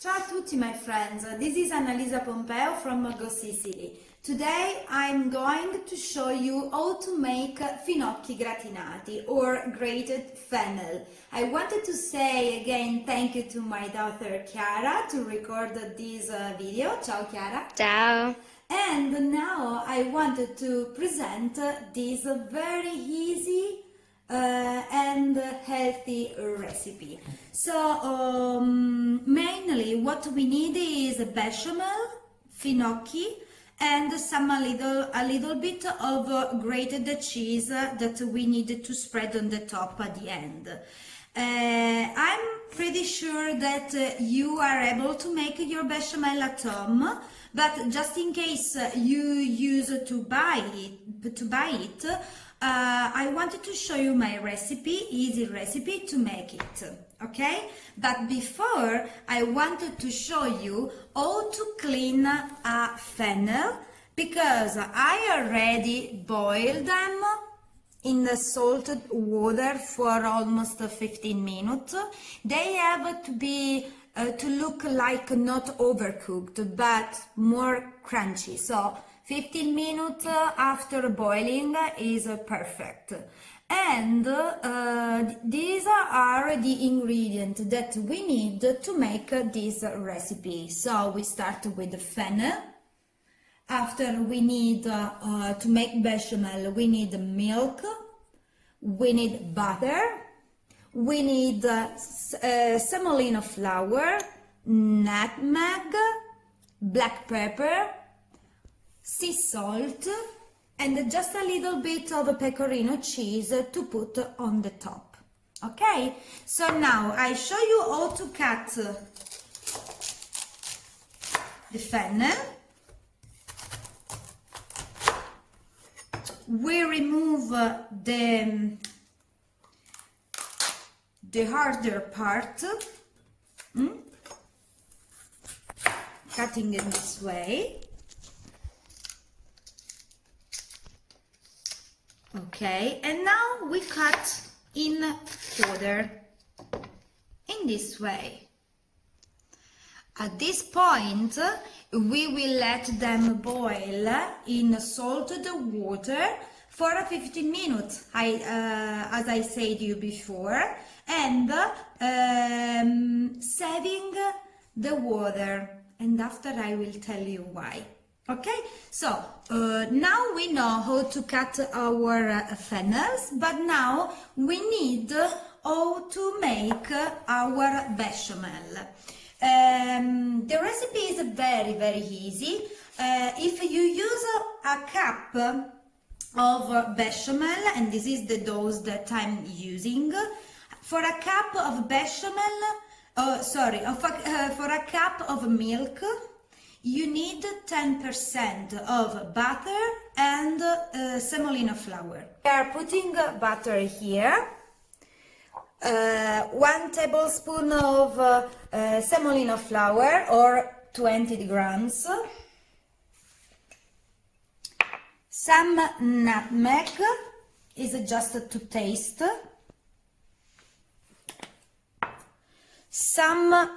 Ciao a tutti my friends, this is Annalisa Pompeo from Go Sicily. Today I'm going to show you how to make finocchi gratinati or grated fennel. I wanted to say again thank you to my daughter Chiara to record this video. Ciao Chiara. Ciao. And now I wanted to present this very easy and healthy recipe. So mainly what we need is a bechamel, finocchi, and a little bit of grated cheese that we need to spread on the top at the end. I'm pretty sure that you are able to make your bechamel at home, but just in case you use to buy it, I wanted to show you my recipe, easy recipe to make it, okay? But before, I wanted to show you how to clean a fennel, because I already boiled them in the salted water for almost 15 minutes. They have to be to look like not overcooked, but more crunchy. So 15 minutes after boiling is perfect. And these are the ingredients that we need to make this recipe. So we start with the fennel. After we need to make bechamel, we need milk, we need butter, we need semolina flour, nutmeg, black pepper, sea salt, and just a little bit of pecorino cheese to put on the top. Okay, so now I show you how to cut the fennel. We remove the harder part, cutting in this way. Okay, and now we cut in quarter in this way. At this point, we will let them boil in salted water for 15 minutes, as I said you before, and saving the water. And after I will tell you why. Okay, so now we know how to cut our fennels, but now we need how to make our bechamel. The recipe is very easy. If you use a cup of bechamel, and this is the dose that I'm using, for a cup of bechamel, for a cup of milk, you need 10% of butter and semolina flour. We are putting butter here. 1 tablespoon of semolina flour or 20 grams, some nutmeg is just to taste, some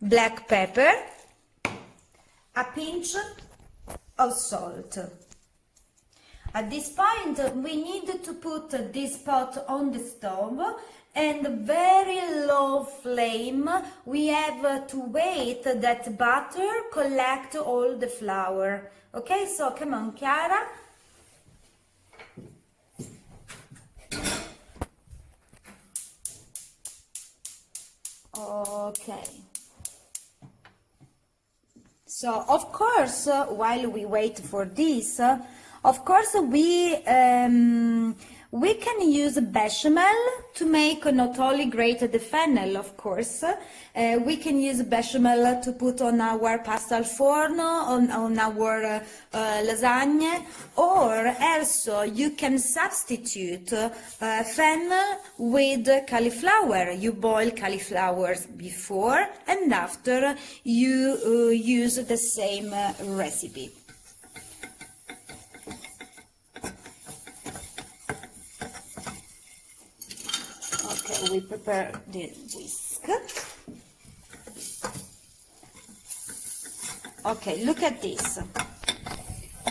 black pepper, a pinch of salt. At this point, we need to put this pot on the stove and very low flame. We have to wait that butter collect all the flour. Okay, so come on, Chiara. Okay. So, of course, while we wait for this, of course, we can use bechamel to make not only grated fennel, of course. We can use bechamel to put on our pasta al forno, on our lasagne, or also you can substitute fennel with cauliflower. You boil cauliflowers before and after you use the same recipe. Okay, we prepare the whisk. Okay, look at this.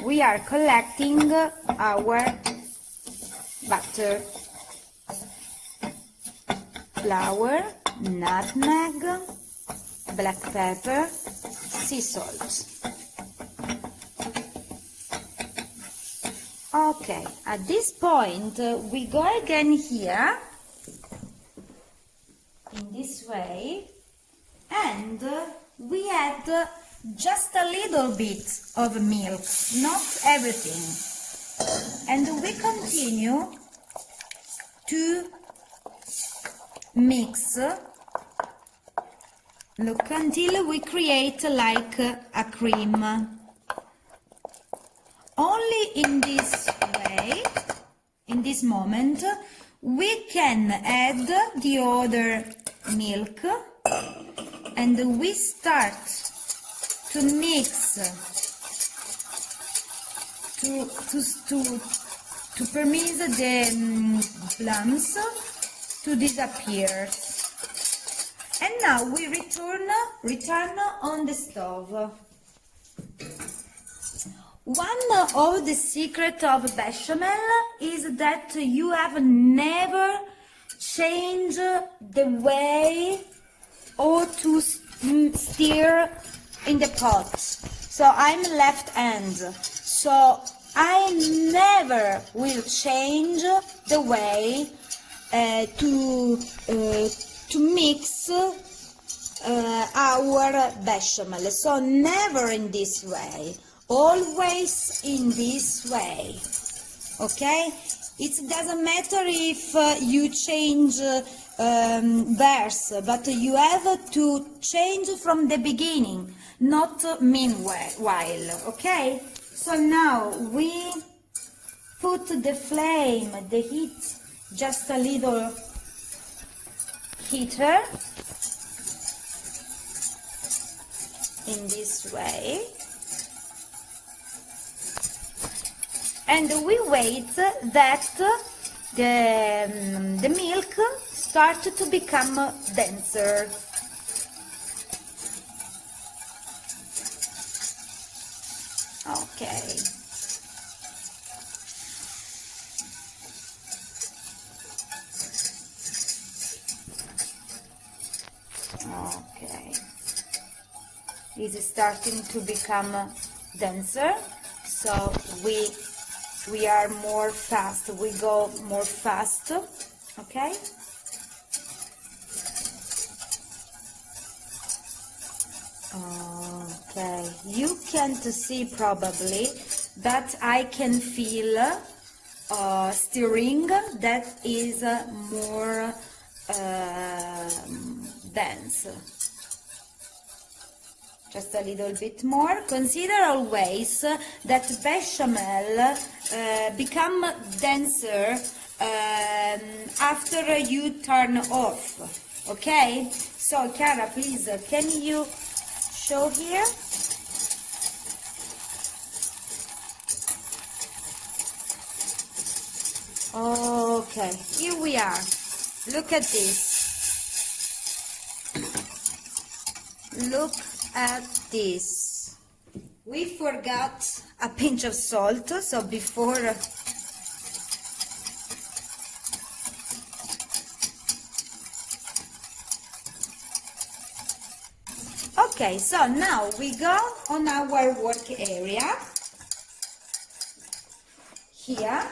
We are collecting our butter, flour, nutmeg, black pepper, sea salt. Okay, at this point we go again here in this way, and we add just a little bit of milk, not everything, and we continue to mix, look, until we create like a cream. Only in this way, in this moment, we can add the other milk, and we start to mix to permit the lumps to disappear. And now we return on the stove. One of the secrets of bechamel is that you have never changed the way or to stir in the pot. So I'm left hand, so I never will change the way to mix our bechamel. So never in this way, always in this way. Okay, it doesn't matter if you change verse, but you have to change from the beginning, not meanwhile. Okay, so now we put the flame, the heat, just a little heater in this way, and we wait that the milk start to become denser. Okay. Okay. This is starting to become denser, so we are more fast, we go more fast, okay? Okay, you can't see probably, but I can feel stirring that is more dense. Just a little bit more. Consider always that bechamel become denser after you turn off. Okay? So, Chiara, please, can you show here? Okay, here we are. Look at this. Look at this. We forgot a pinch of salt, so before okay, so now we go on our work area. Here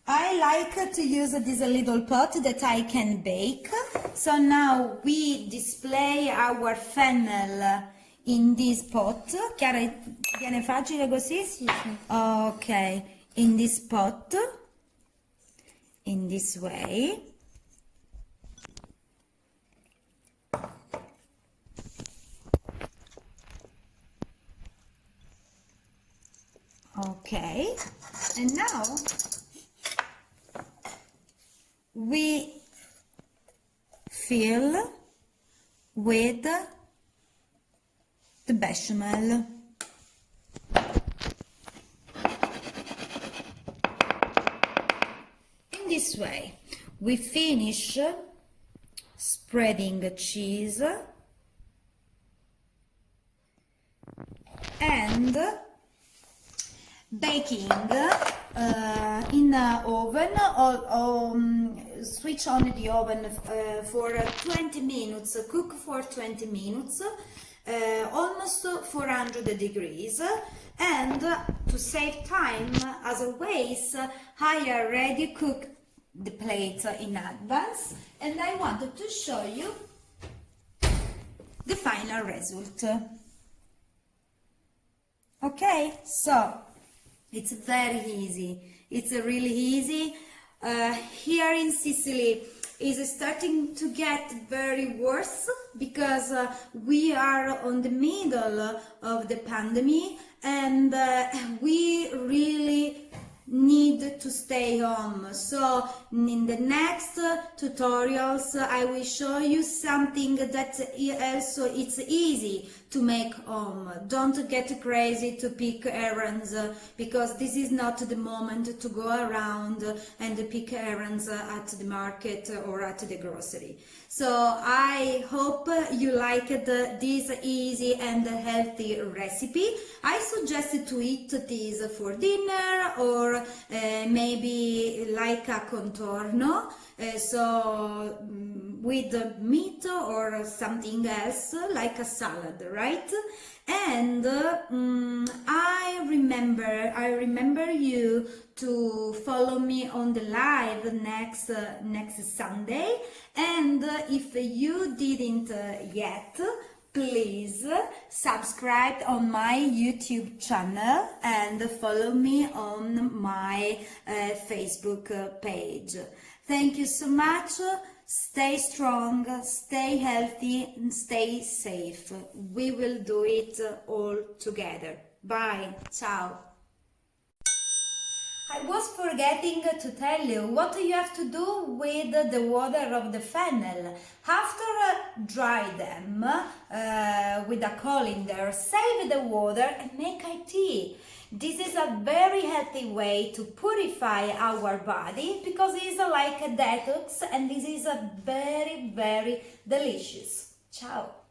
I like to use this little pot that I can bake. So now we display our fennel in this pot. Chiara, viene facile così? Sì, sì. Ok, in this pot, in this way. Okay, and now we fill with the bechamel. In this way, we finish spreading the cheese and baking in the oven, or switch on the oven for 20 minutes, cook for 20 minutes, almost 400 degrees. And to save time, as always, I already cooked the plate in advance, and I wanted to show you the final result. Okay, so it's very easy. It's really easy. Here in Sicily is starting to get very worse because we are on the middle of the pandemic, and we really need to stay home. So in the next tutorials I will show you something that also it's easy to make home. Don't get crazy to pick errands, because this is not the moment to go around and pick errands at the market or at the grocery. So I hope you liked this easy and healthy recipe. I suggest to eat this for dinner, or maybe like a contorno, so with meat or something else like a salad, right? And I remember you to follow me on the live next Sunday, and if you didn't yet, please subscribe on my YouTube channel and follow me on my Facebook page. Thank you so much. Stay strong, stay healthy, and stay safe. We will do it all together. Bye. Ciao. I was forgetting to tell you what you have to do with the water of the fennel. After dry them with a colander, save the water and make a tea. This is a very healthy way to purify our body, because it's like a detox, and this is a very, very delicious. Ciao!